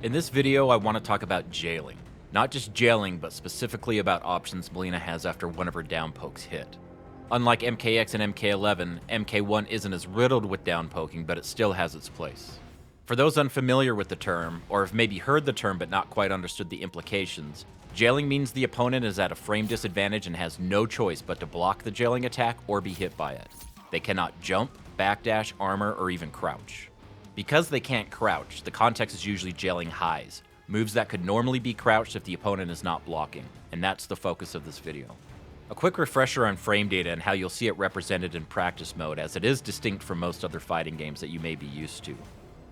In this video, I want to talk about jailing. Not just jailing, but specifically about options Mileena has after one of her down pokes hit. Unlike MKX and MK11, MK1 isn't as riddled with down poking, but it still has its place. For those unfamiliar with the term, or have maybe heard the term but not quite understood the implications, jailing means the opponent is at a frame disadvantage and has no choice but to block the jailing attack or be hit by it. They cannot jump, backdash, armor, or even crouch. Because they can't crouch, the context is usually jailing highs, moves that could normally be crouched if the opponent is not blocking, and that's the focus of this video. A quick refresher on frame data and how you'll see it represented in practice mode, as it is distinct from most other fighting games that you may be used to.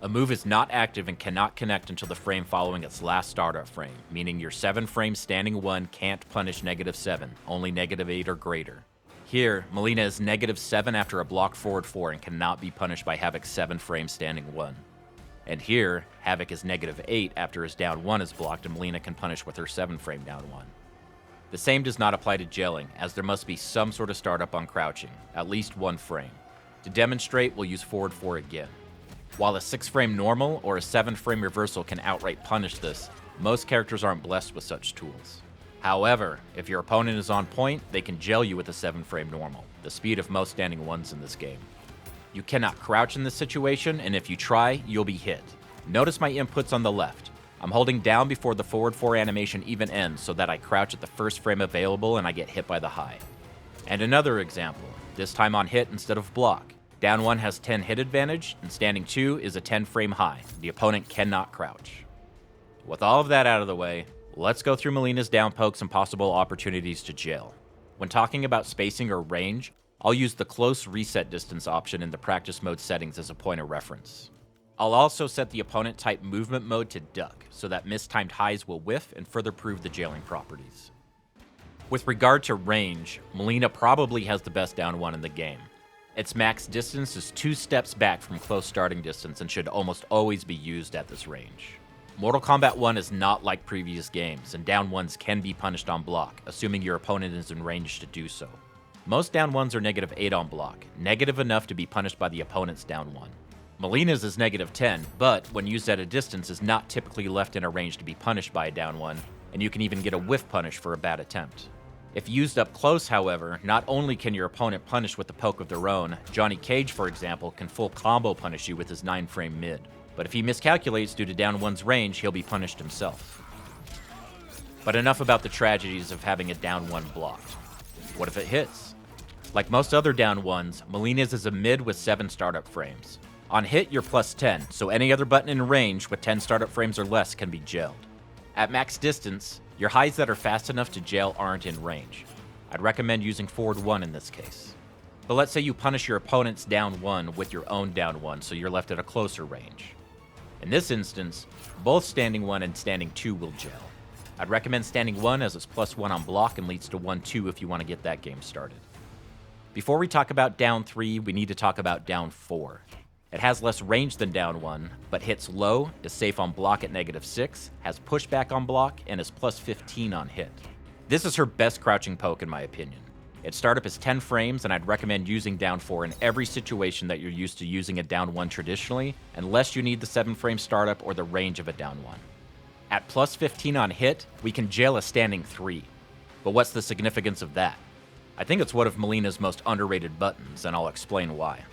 A move is not active and cannot connect until the frame following its last startup frame, meaning your 7 frame standing 1 can't punish -7, only -8 or greater. Here, Mileena is -7 after a block forward 4 and cannot be punished by Havoc's 7 frame standing 1. And here, Havoc is -8 after his down 1 is blocked and Mileena can punish with her 7 frame down 1. The same does not apply to jailing, as there must be some sort of startup on crouching, at least 1 frame. To demonstrate, we'll use forward 4 again. While a 6 frame normal or a 7 frame reversal can outright punish this, most characters aren't blessed with such tools. However, if your opponent is on point, they can jail you with a 7 frame normal, the speed of most standing 1s in this game. You cannot crouch in this situation, and if you try, you'll be hit. Notice my inputs on the left. I'm holding down before the forward 4 animation even ends so that I crouch at the first frame available and I get hit by the high. And another example, this time on hit instead of block. Down 1 has 10 hit advantage, and standing 2 is a 10 frame high. The opponent cannot crouch. With all of that out of the way, let's go through Mileena's down pokes and possible opportunities to jail. When talking about spacing or range, I'll use the close reset distance option in the practice mode settings as a point of reference. I'll also set the opponent type movement mode to duck, so that mistimed highs will whiff and further prove the jailing properties. With regard to range, Mileena probably has the best down 1 in the game. Its max distance is 2 steps back from close starting distance and should almost always be used at this range. Mortal Kombat 1 is not like previous games, and down 1s can be punished on block, assuming your opponent is in range to do so. Most down 1s are -8 on block, negative enough to be punished by the opponent's down 1. Mileena's is -10, but when used at a distance is not typically left in a range to be punished by a down 1, and you can even get a whiff punish for a bad attempt. If used up close, however, not only can your opponent punish with a poke of their own, Johnny Cage, for example, can full combo punish you with his 9 frame mid. But if he miscalculates due to down 1's range, he'll be punished himself. But enough about the tragedies of having a down 1 blocked. What if it hits? Like most other down 1s, Mileena's is a mid with 7 startup frames. On hit, you're +10, so any other button in range with 10 startup frames or less can be jailed. At max distance, your highs that are fast enough to jail aren't in range. I'd recommend using forward 1 in this case. But let's say you punish your opponent's down 1 with your own down 1, so you're left at a closer range. In this instance, both standing 1 and standing 2 will jail. I'd recommend standing 1 as it's +1 on block and leads to 1-2 if you want to get that game started. Before we talk about down 3, we need to talk about down 4. It has less range than down 1, but hits low, is safe on block at -6, has pushback on block, and is +15 on hit. This is her best crouching poke in my opinion. Its startup is 10 frames, and I'd recommend using down 4 in every situation that you're used to using a down 1 traditionally, unless you need the 7 frame startup or the range of a down 1. At +15 on hit, we can jail a standing 3. But what's the significance of that? I think it's one of Mileena's most underrated buttons, and I'll explain why.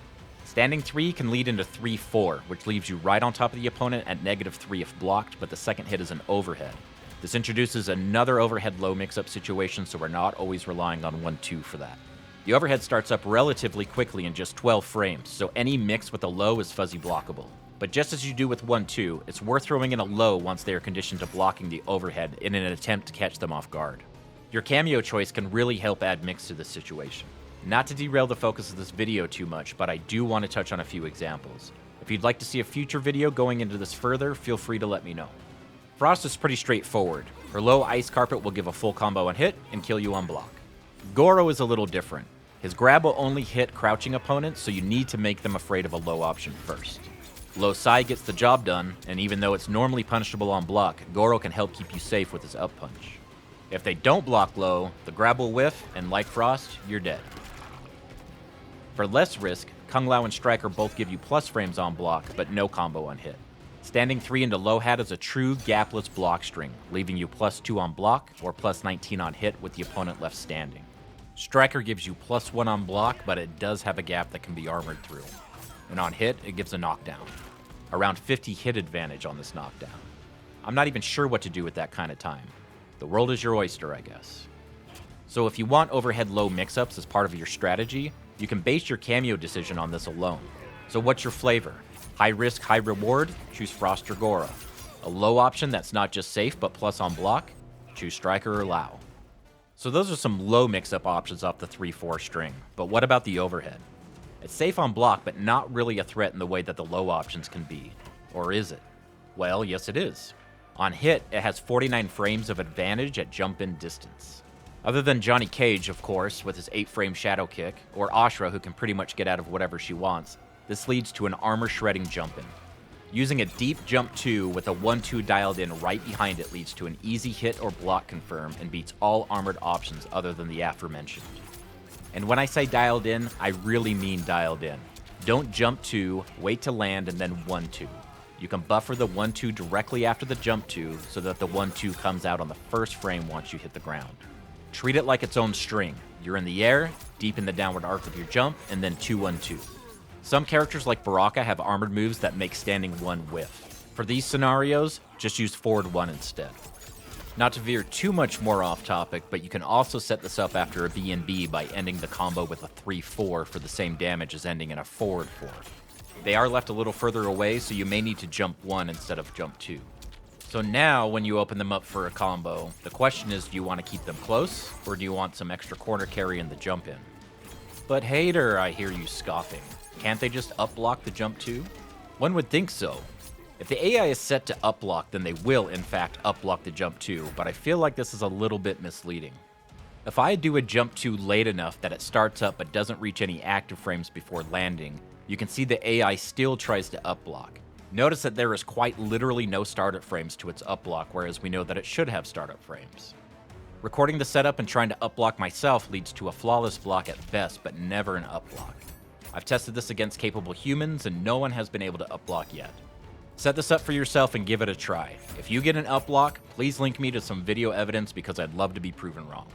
Standing 3 can lead into 3-4, which leaves you right on top of the opponent at -3 if blocked, but the second hit is an overhead. This introduces another overhead low mix-up situation, so we're not always relying on 1-2 for that. The overhead starts up relatively quickly in just 12 frames, so any mix with a low is fuzzy blockable. But just as you do with 1-2, it's worth throwing in a low once they are conditioned to blocking the overhead in an attempt to catch them off guard. Your cameo choice can really help add mix to this situation. Not to derail the focus of this video too much, but I do want to touch on a few examples. If you'd like to see a future video going into this further, feel free to let me know. Frost is pretty straightforward. Her low ice carpet will give a full combo on hit and kill you on block. Goro is a little different. His grab will only hit crouching opponents, so you need to make them afraid of a low option first. Low Sai gets the job done, and even though it's normally punishable on block, Goro can help keep you safe with his up punch. If they don't block low, the grab will whiff, and like Frost, you're dead. For less risk, Kung Lao and Striker both give you plus frames on block, but no combo on hit. Standing 3 into low hat is a true gapless block string, leaving you +2 on block or +19 on hit with the opponent left standing. Striker gives you +1 on block, but it does have a gap that can be armored through. And on hit, it gives a knockdown. Around 50 hit advantage on this knockdown. I'm not even sure what to do with that kind of time. The world is your oyster, I guess. So if you want overhead low mix-ups as part of your strategy, you can base your cameo decision on this alone. So what's your flavor? High risk, high reward? Choose Frost or Gora. A low option that's not just safe but plus on block? Choose Striker or Lao. So those are some low mix-up options off the 3-4 string, but what about the overhead? It's safe on block, but not really a threat in the way that the low options can be. Or is it? Well, yes it is. On hit, it has 49 frames of advantage at jump-in distance. Other than Johnny Cage, of course, with his 8-frame shadow kick, or Ashra, who can pretty much get out of whatever she wants, this leads to an armor-shredding jump-in. Using a deep jump 2 with a 1-2 dialed in right behind it leads to an easy hit or block confirm and beats all armored options other than the aforementioned. And when I say dialed in, I really mean dialed in. Don't jump 2, wait to land, and then 1-2. You can buffer the 1-2 directly after the jump 2 so that the 1-2 comes out on the first frame once you hit the ground. Treat it like its own string. You're in the air, deep in the downward arc of your jump, and then 2-1-2. Some characters like Baraka have armored moves that make standing 1 whiff. For these scenarios, just use forward 1 instead. Not to veer too much more off topic, but you can also set this up after a B&B by ending the combo with a 3-4 for the same damage as ending in a forward 4. They are left a little further away, so you may need to jump 1 instead of jump 2. So now, when you open them up for a combo, the question is, do you want to keep them close, or do you want some extra corner carry in the jump in? But hater, I hear you scoffing. Can't they just up-block the jump 2? One would think so. If the AI is set to up-block, then they will, in fact, up-block the jump 2, but I feel like this is a little bit misleading. If I do a jump 2 late enough that it starts up but doesn't reach any active frames before landing, you can see the AI still tries to up-block. Notice that there is quite literally no startup frames to its up-block, whereas we know that it should have startup frames. Recording the setup and trying to up-block myself leads to a flawless block at best, but never an up-block. I've tested this against capable humans, and no one has been able to up-block yet. Set this up for yourself and give it a try. If you get an up-block, please link me to some video evidence because I'd love to be proven wrong.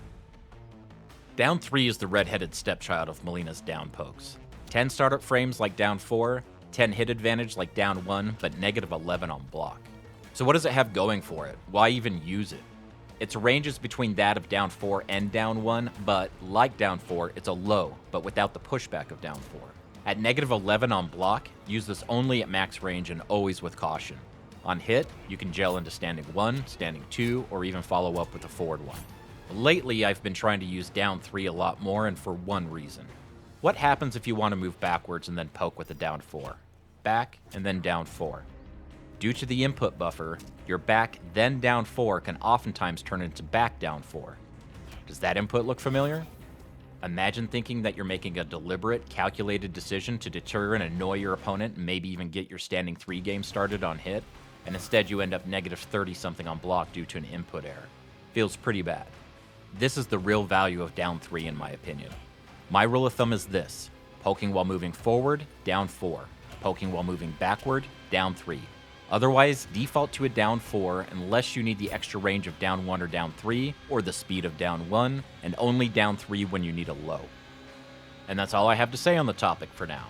Down 3 is the red-headed stepchild of Mileena's down pokes. 10 startup frames like down 4, 10 hit advantage like down 1, but -11 on block. So what does it have going for it? Why even use it? Its range is between that of down 4 and down 1, but like down 4, it's a low, but without the pushback of down 4. At -11 on block, use this only at max range and always with caution. On hit, you can gel into standing 1, standing 2, or even follow up with a forward 1. Lately, I've been trying to use down 3 a lot more, and for one reason. What happens if you want to move backwards and then poke with a down 4? Back, and then down 4. Due to the input buffer, your back then down 4 can oftentimes turn into back down 4. Does that input look familiar? Imagine thinking that you're making a deliberate, calculated decision to deter and annoy your opponent and maybe even get your standing 3 game started on hit, and instead you end up -30 something on block due to an input error. Feels pretty bad. This is the real value of down 3 in my opinion. My rule of thumb is this: poking while moving forward, down 4. Poking while moving backward, down 3. Otherwise, default to a down 4 unless you need the extra range of down 1 or down 3, or the speed of down 1, and only down 3 when you need a low. And that's all I have to say on the topic for now.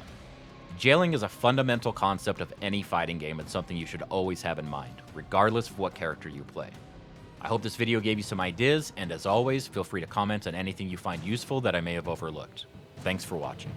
Jailing is a fundamental concept of any fighting game and something you should always have in mind, regardless of what character you play. I hope this video gave you some ideas, and as always, feel free to comment on anything you find useful that I may have overlooked. Thanks for watching.